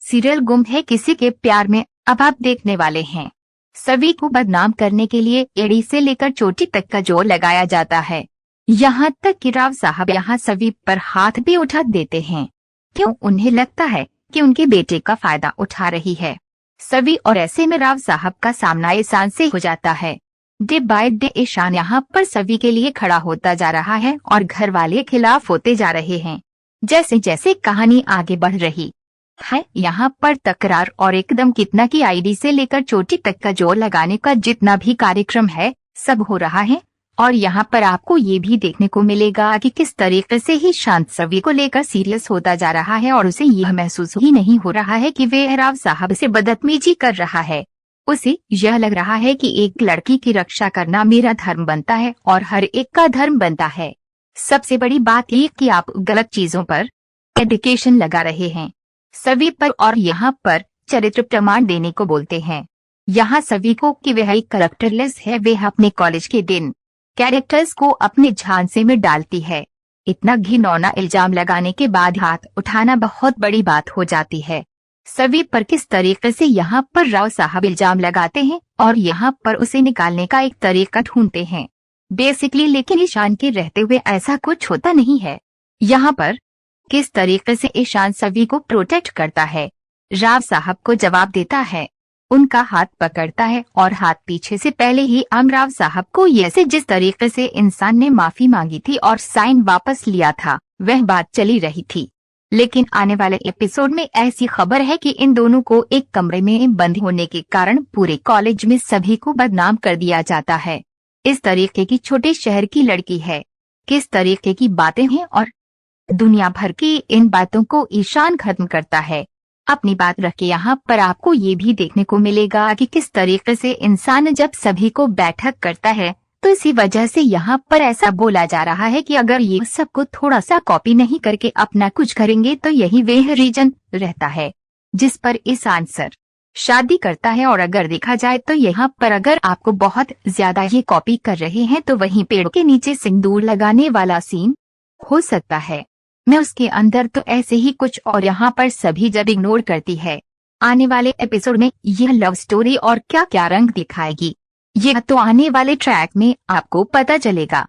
Serial गुम है किसी के प्यार में अब आप देखने वाले हैं। सभी को बदनाम करने के लिए एड़ी से लेकर चोटी तक का जोर लगाया जाता है। यहाँ तक कि राव साहब यहाँ सभी पर हाथ भी उठा देते हैं। क्यों? उन्हें लगता है कि उनके बेटे का फायदा उठा रही है सभी, और ऐसे में राव साहब का सामना ईशान से हो जाता है। डे बाय डे ईशान यहाँ पर सभी के लिए खड़ा होता जा रहा है और घर वाले खिलाफ होते जा रहे हैं। जैसे जैसे कहानी आगे बढ़ रही है यहाँ पर तकरार और एकदम कितना की आईडी से लेकर चोटी तक का जोर लगाने का जितना भी कार्यक्रम है सब हो रहा है। और यहाँ पर आपको ये भी देखने को मिलेगा कि किस तरीके से ही शांत सभी को लेकर सीरियस होता जा रहा है और उसे यह महसूस ही नहीं हो रहा है कि वे राव साहब से बदतमीजी कर रहा है। उसे यह लग रहा है कि एक लड़की की रक्षा करना मेरा धर्म बनता है और हर एक का धर्म बनता है। सबसे बड़ी बात यह कि आप गलत चीजों पर एजुकेशन लगा रहे हैं सभी पर, और यहाँ पर चरित्र प्रमाण देने को बोलते हैं। यहाँ सभी को कि वह एक करेक्टरलेस है। वह अपने कॉलेज के दिन कैरेक्टर्स को अपने झांसे में डालती है। इतना घिनौना इल्जाम लगाने के बाद हाथ उठाना बहुत बड़ी बात हो जाती है सभी पर। किस तरीके से यहाँ पर राव साहब इल्जाम लगाते हैं और यहाँ पर उसे निकालने का एक तरीका ढूंढते हैं बेसिकली, लेकिन ईशान के रहते हुए ऐसा कुछ होता नहीं है। यहाँ पर किस तरीके से ईशान सभी को प्रोटेक्ट करता है, राव साहब को जवाब देता है, उनका हाथ पकड़ता है और हाथ पीछे से पहले ही राव साहब को जैसे जिस तरीके से इंसान ने माफी मांगी थी और साइन वापस लिया था वह बात चली रही थी। लेकिन आने वाले एपिसोड में ऐसी खबर है कि इन दोनों को एक कमरे में बंद होने के कारण पूरे कॉलेज में सभी को बदनाम कर दिया जाता है। इस तरीके की छोटे शहर की लड़की है, किस तरीके की बातें हैं और दुनिया भर की इन बातों को ईशान खत्म करता है। अपनी बात रख के यहाँ पर आपको ये भी देखने को मिलेगा कि किस तरीके से इंसान जब सभी को बैठक करता है तो इसी वजह से यहाँ पर ऐसा बोला जा रहा है कि अगर ये सबको थोड़ा सा कॉपी नहीं करके अपना कुछ करेंगे तो यही वह रीजन रहता है जिस पर ईशान सर शादी करता है। और अगर देखा जाए तो यहाँ पर अगर आपको बहुत ज्यादा ये कॉपी कर रहे हैं तो वहीं पेड़ के नीचे सिंदूर लगाने वाला सीन हो सकता है। मैं उसके अंदर तो ऐसे ही कुछ, और यहाँ पर सभी जब इग्नोर करती है। आने वाले एपिसोड में यह लव स्टोरी और क्या क्या रंग दिखाएगी यह तो आने वाले ट्रैक में आपको पता चलेगा।